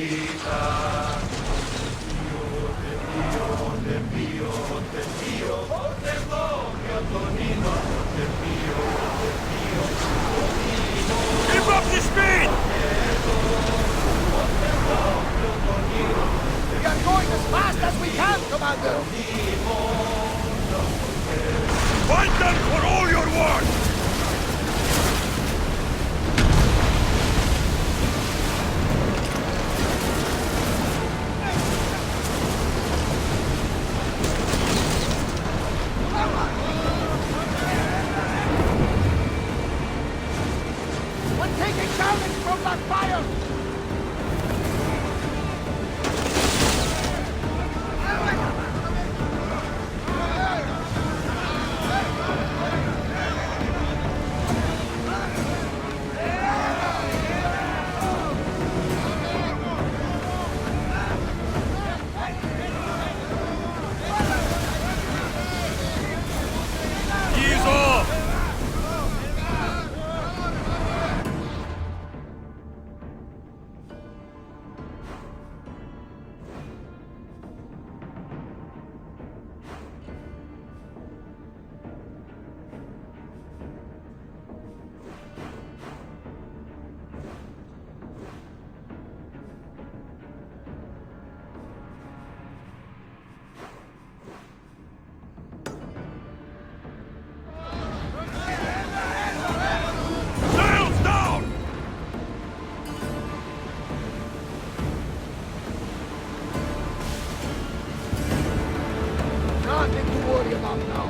Keep up the speed! We are going as fast as we can, Commander! Fight them for all your worth! We're taking damage from that fire! Ease off! Sails down! Nothing to worry about now.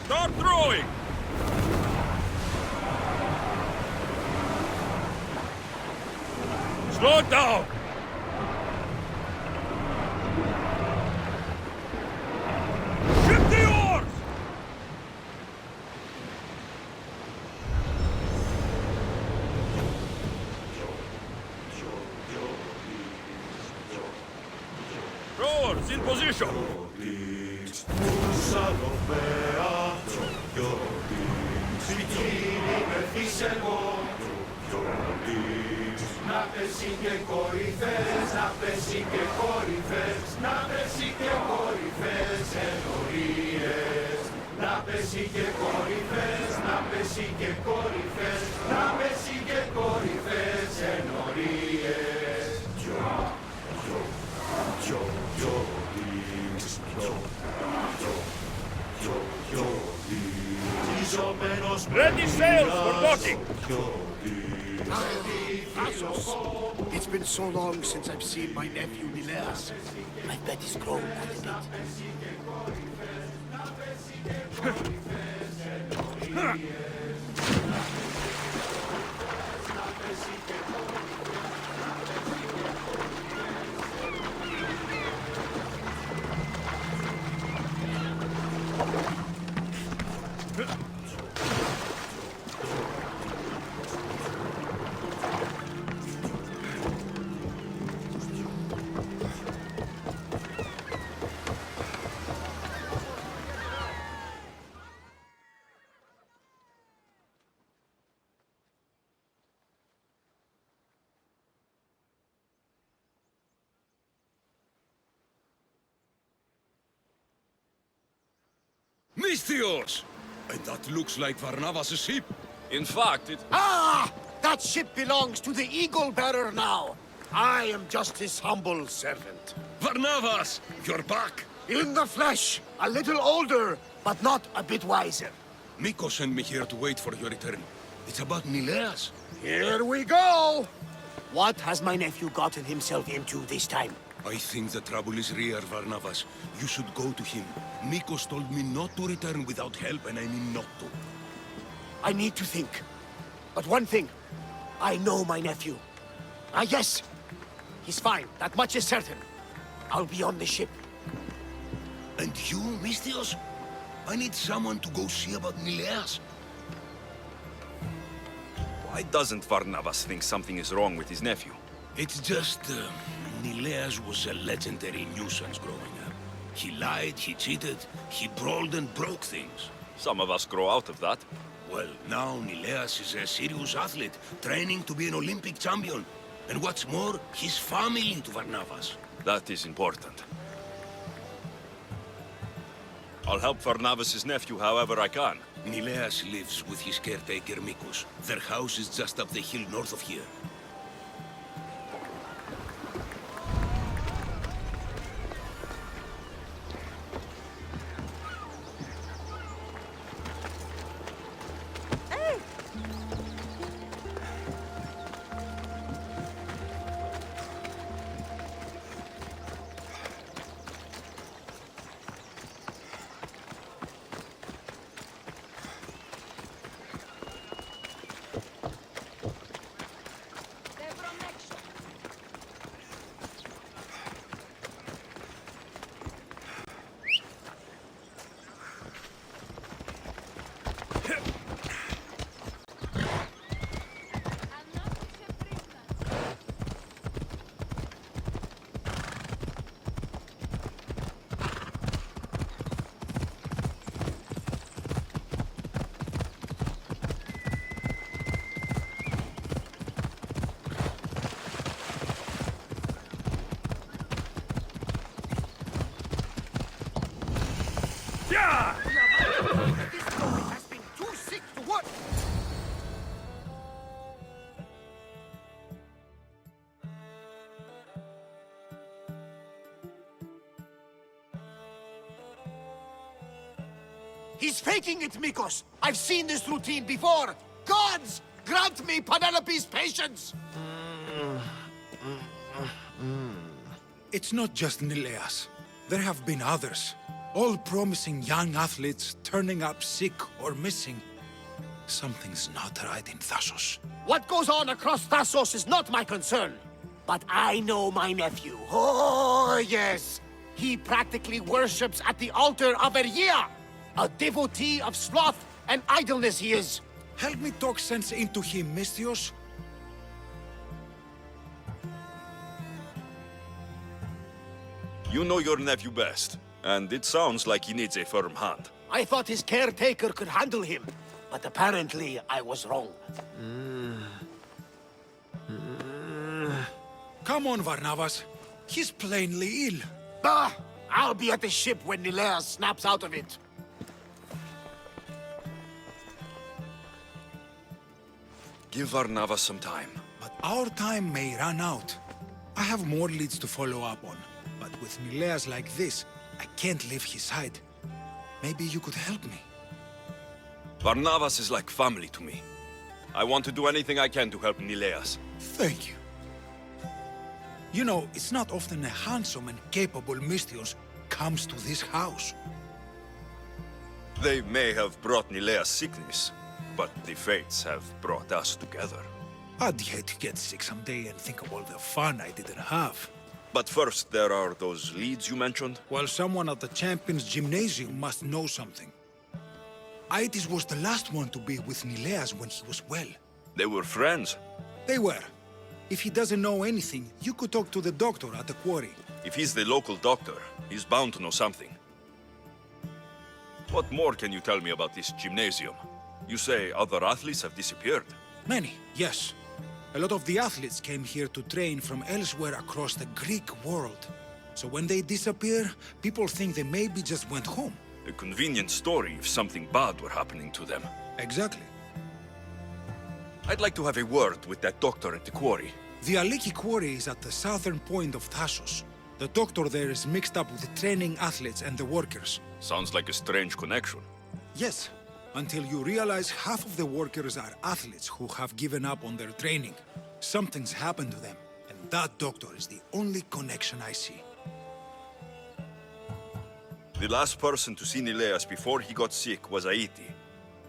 Start throwing! Slow it down! Ship the oars! Rowers in position! Να πέσει και κορυφές, να πέσει και κορυφές, να πέσει και κορυφές ενορίες. Να πέσει και κορυφές, να πέσει και κορυφές, να πέσει και κορυφές ενορίες. Ready sails for docking! It's been so long since I've seen my nephew Nileas. I bet he's grown quite a bit. Misthios! And that looks like Varnavas' ship. In fact, it... Ah! That ship belongs to the Eagle Bearer now. I am just his humble servant. Varnavas, you're back! In the flesh, a little older, but not a bit wiser. Miko sent me here to wait for your return. It's about Nileas. Here we go! What has my nephew gotten himself into this time? I think the trouble is real, Varnavas. You should go to him. Mikos told me not to return without help, and I mean not to. I need to think. But one thing, I know my nephew. Ah, yes. He's fine. That much is certain. I'll be on the ship. And you, Misthios? I need someone to go see about Nileas. Why doesn't Varnavas think something is wrong with his nephew? It's just, Nileas was a legendary nuisance growing up. He lied, he cheated, he brawled and broke things. Some of us grow out of that. Well, now Nileas is a serious athlete, training to be an Olympic champion. And what's more, he's family to Varnavas. That is important. I'll help Varnavas' nephew however I can. Nileas lives with his caretaker Mikos. Their house is just up the hill north of here. This boy has been too sick to work. He's faking it, Mikos. I've seen this routine before. Gods, grant me Penelope's patience. It's not just Nileas. There have been others. All promising young athletes turning up sick or missing. Something's not right in Thassos. What goes on across Thassos is not my concern. But I know my nephew. Oh, yes. He practically worships at the altar of Ergia. A devotee of sloth and idleness he is. Help me talk sense into him, Misthios. You know your nephew best, and it sounds like he needs a firm hand. I thought his caretaker could handle him, but apparently I was wrong. Come on, Varnavas. He's plainly ill. Bah! I'll be at the ship when Nileas snaps out of it. Give Varnavas some time. But our time may run out. I have more leads to follow up on. But with Nileas like this, I can't leave his side. Maybe you could help me. Varnavas is like family to me. I want to do anything I can to help Nileas. Thank you. You know, it's not often a handsome and capable Misthios comes to this house. They may have brought Nileas sickness, but the fates have brought us together. I'd hate to get sick someday and think of all the fun I didn't have. But first, there are those leads you mentioned. Well, someone at the Champions Gymnasium must know something. Aetis was the last one to be with Nileas when he was well. They were friends. They were. If he doesn't know anything, you could talk to the doctor at the quarry. If he's the local doctor, he's bound to know something. What more can you tell me about this gymnasium? You say other athletes have disappeared? Many, yes. A lot of the athletes came here to train from elsewhere across the Greek world. So when they disappear, people think they maybe just went home. A convenient story if something bad were happening to them. Exactly. I'd like to have a word with that doctor at the quarry. The Aliki quarry is at the southern point of Thassos. The doctor there is mixed up with the training athletes and the workers. Sounds like a strange connection. Yes, until you realize half of the workers are athletes who have given up on their training. Something's happened to them, and that doctor is the only connection I see. The last person to see Nileas before he got sick was Aiti.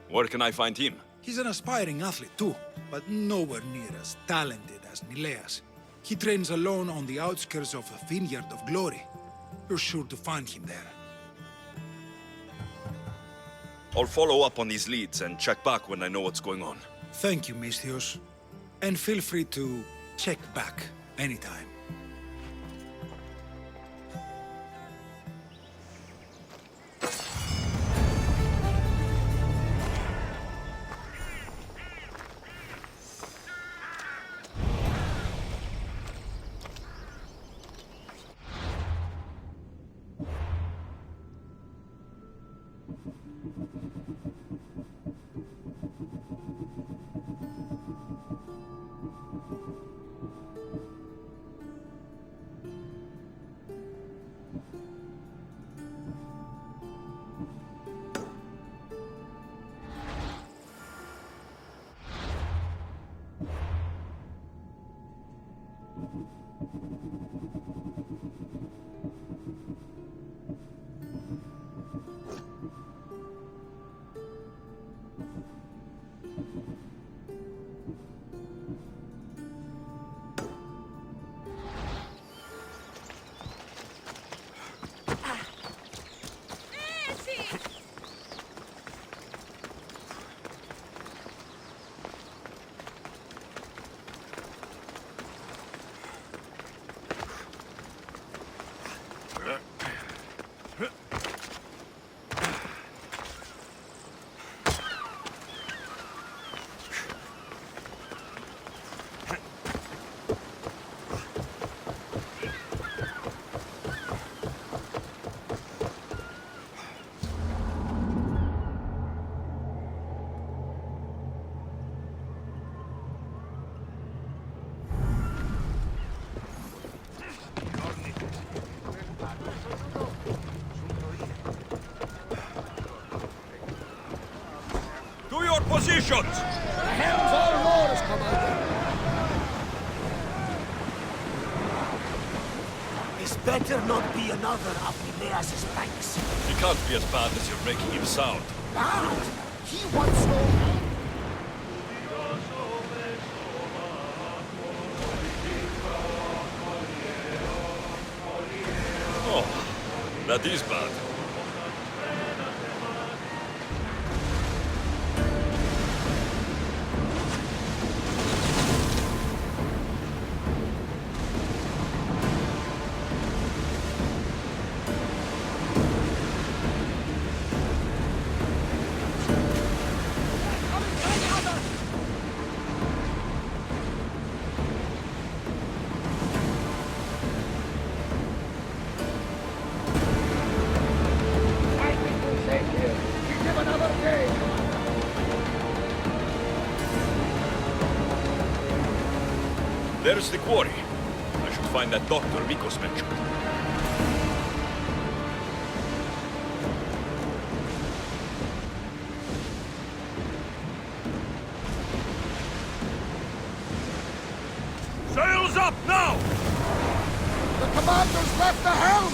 Where can I find him? He's an aspiring athlete too, but nowhere near as talented as Nileas. He trains alone on the outskirts of a vineyard of glory. You're sure to find him there. I'll follow up on these leads and check back when I know what's going on. Thank you, Misthios. And feel free to check back anytime. Positions! The helm's all yours, Commander. This better not be another of Nileas' pranks. He can't be as bad as you're making him sound. Bad? He wants no help. Oh, that is bad. There's the quarry. I should find that doctor Mikos mentioned. Sails up now! The commander's left the helm!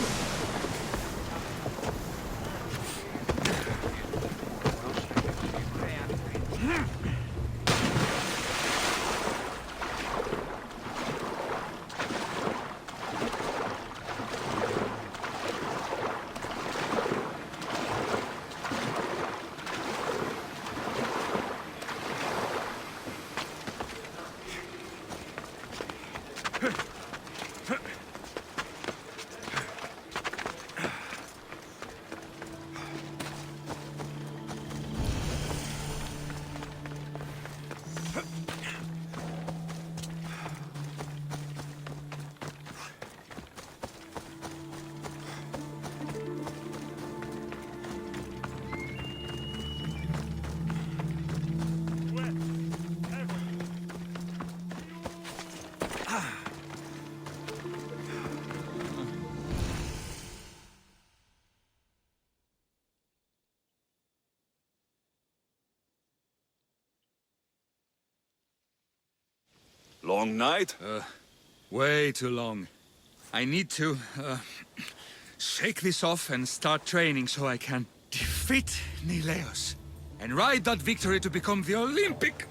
Long night? Way too long. I need to, shake this off and start training so I can defeat Nileos and ride that victory to become the Olympic...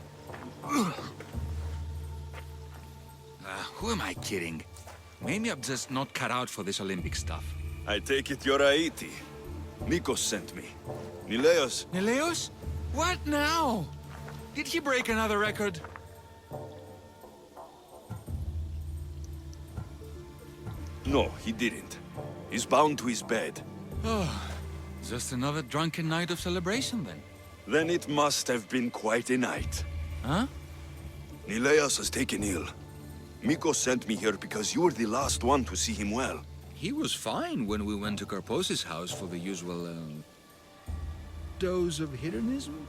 who am I kidding? Maybe I'm just not cut out for this Olympic stuff. I take it you're Aiti. Nikos sent me. Nileos, Nileos? What now? Did he break another record? no, he didn't. He's bound to his bed. Just another drunken night of celebration, then. Then it must have been quite a night. Huh? Nileos has taken ill. Mikos sent me here because you were the last one to see him well. He was fine when we went to Karpos' house for the usual, dose of hedonism.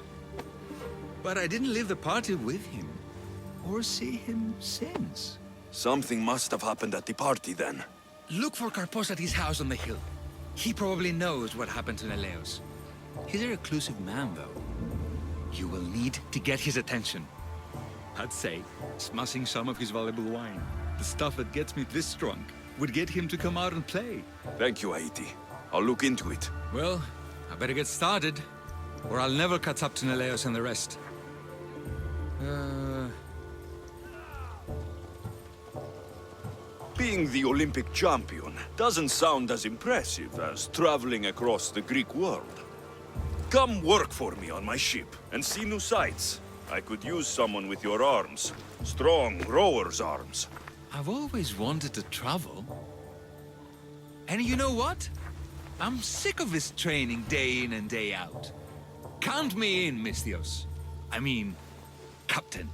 But I didn't leave the party with him, or see him since. Something must have happened at the party then. Look for Karpos at his house on the hill. He probably knows what happened to Neleos. He's a reclusive man, though. You will need to get his attention. I'd say, smashing some of his valuable wine, the stuff that gets me this drunk, would get him to come out and play. Thank you, Aiti. I'll look into it. Well, I better get started, or I'll never catch up to Neleos and the rest. Being the Olympic champion doesn't sound as impressive as traveling across the Greek world. Come work for me on my ship and see new sights. I could use someone with your arms. Strong rower's arms. I've always wanted to travel. And you know what? I'm sick of this training day in and day out. Count me in, Misthios. I mean, Captain.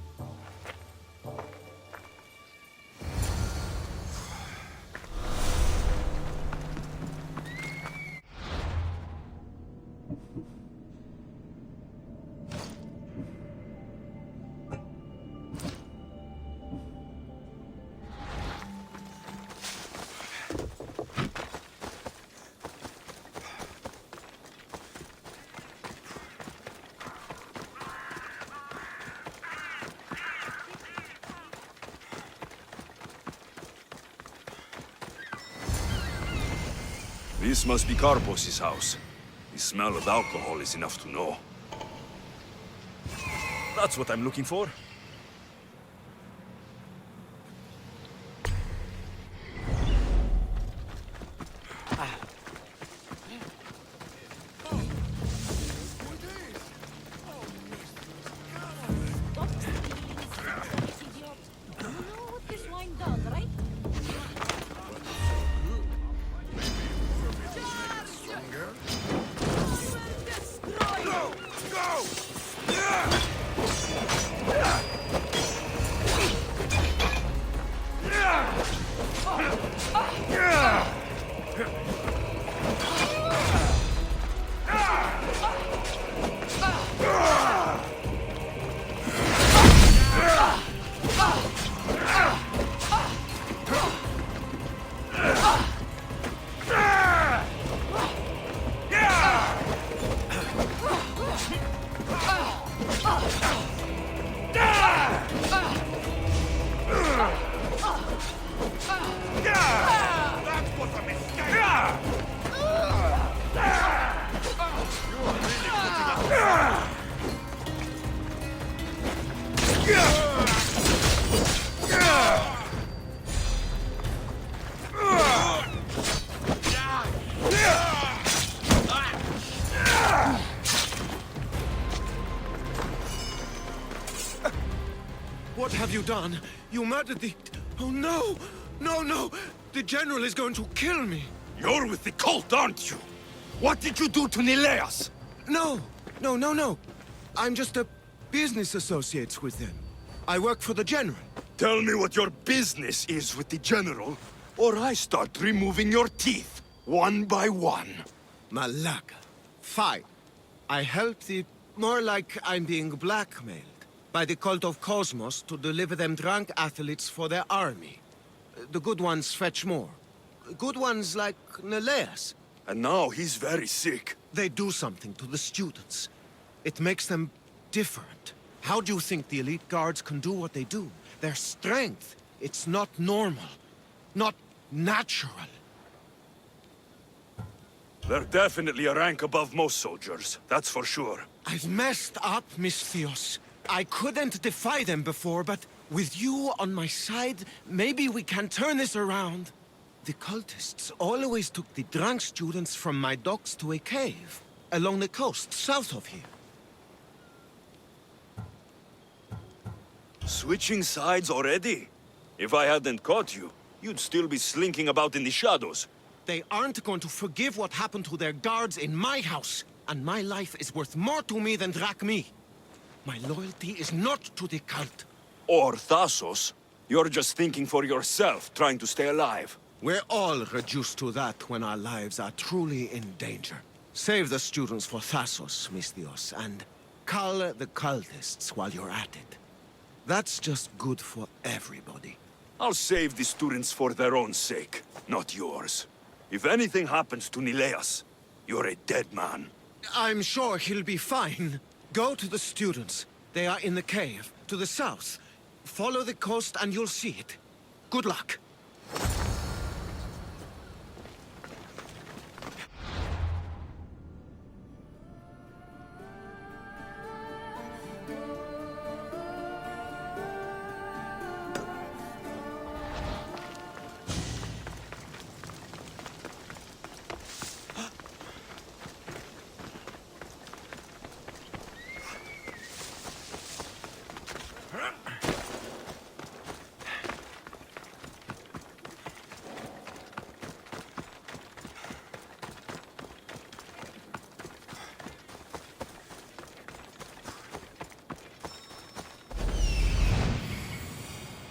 This must be Karpos' house. The smell of alcohol is enough to know. That's what I'm looking for. What have you done? You murdered the... Oh, no! No, no! The General is going to kill me! You're with the cult, aren't you? What did you do to Nileas? No! No, no, no! I'm just a business associate with them. I work for the General. Tell me what your business is with the General, or I start removing your teeth, one by one. Malaka. Fine. I help the... More like I'm being blackmailed by the cult of Cosmos to deliver them drunk athletes for their army. The good ones fetch more. Good ones like Neleas. And now he's very sick. They do something to the students. It makes them different. How do you think the elite guards can do what they do? Their strength, it's not normal. Not natural. They're definitely a rank above most soldiers, that's for sure. I've messed up, Misthios. I couldn't defy them before, but with you on my side, maybe we can turn this around. The cultists always took the drunk students from my docks to a cave along the coast south of here. Switching sides already? If I hadn't caught you, you'd still be slinking about in the shadows. They aren't going to forgive what happened to their guards in my house, and my life is worth more to me than Drachmi. My loyalty is not to the cult. Or Thassos. You're just thinking for yourself, trying to stay alive. We're all reduced to that when our lives are truly in danger. Save the students for Thassos, Misthios, and cull the cultists while you're at it. That's just good for everybody. I'll save the students for their own sake, not yours. If anything happens to Nileas, you're a dead man. I'm sure he'll be fine. Go to the students. They are in the cave, to the south. Follow the coast and you'll see it. Good luck.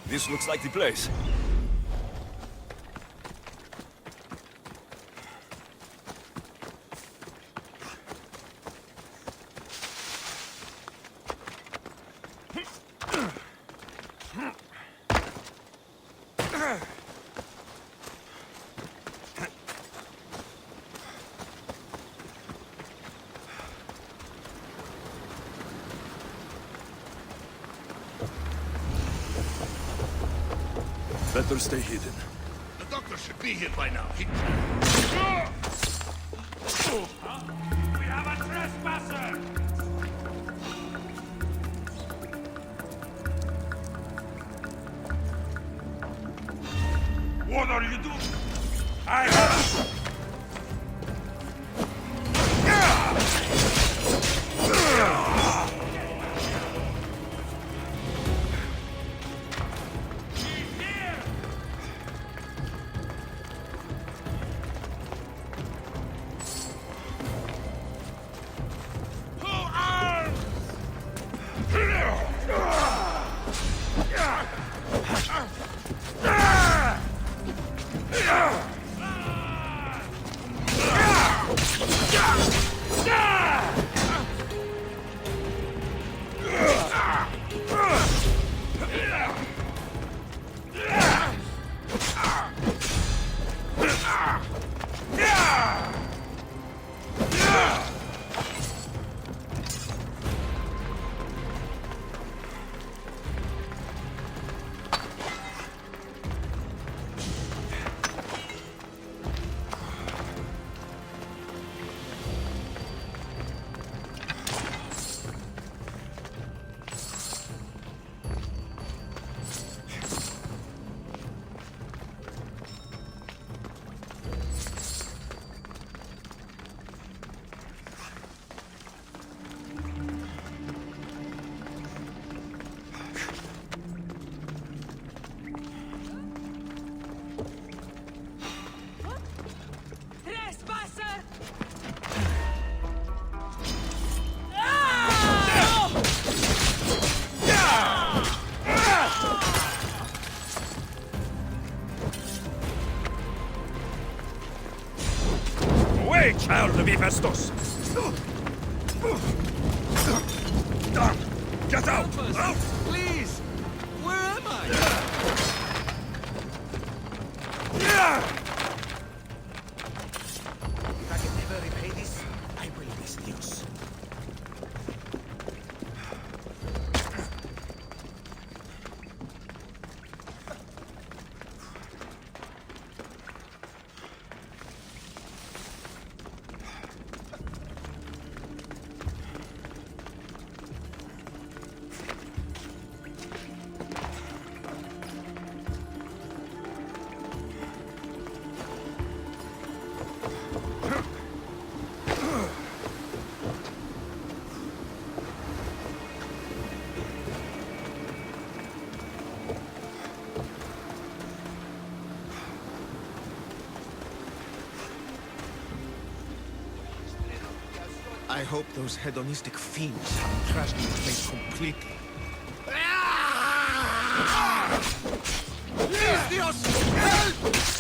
This looks like the place. Better stay hidden. The doctor should be here by now. We have a trespasser! What are you doing? I have... Child of Hephaestus! Done! Get out! Out! Please! Where am I? If I can never repay this, I will Misthios. I hope those hedonistic fiends haven't trashed your place completely. Misthios! Help!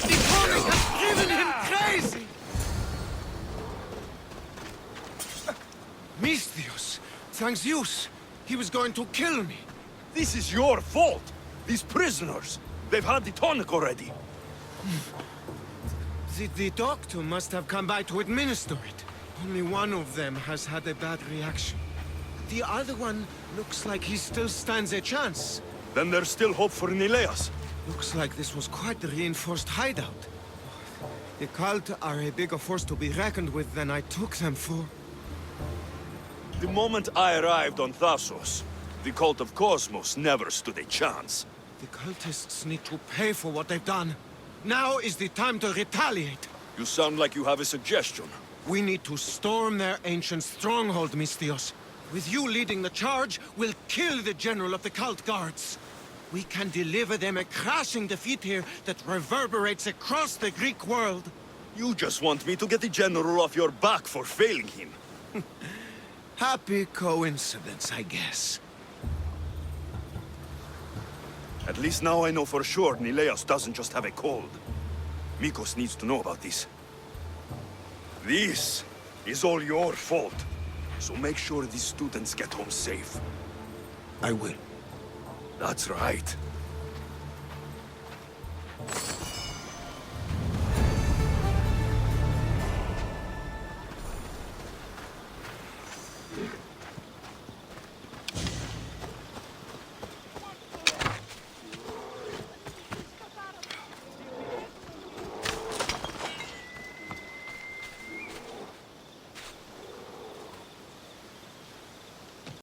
The tonic has driven him crazy! Misthios! Thanks Zeus! He was going to kill me! This is your fault! These prisoners! They've had the tonic already! The doctor must have come by to administer it. Only one of them has had a bad reaction. The other one looks like he still stands a chance. Then there's still hope for Nileas. Looks like this was quite the reinforced hideout. The cult are a bigger force to be reckoned with than I took them for. The moment I arrived on Thassos, the cult of Cosmos never stood a chance. The cultists need to pay for what they've done. Now is the time to retaliate. You sound like you have a suggestion. We need to storm their ancient stronghold, Misthios. With you leading the charge, we'll kill the general of the cult guards. We can deliver them a crashing defeat here that reverberates across the Greek world. You just want me to get the general off your back for failing him. Happy coincidence, I guess. At least now I know for sure Nileas doesn't just have a cold. Mikos needs to know about this. This is all your fault. So make sure these students get home safe. I will. That's right.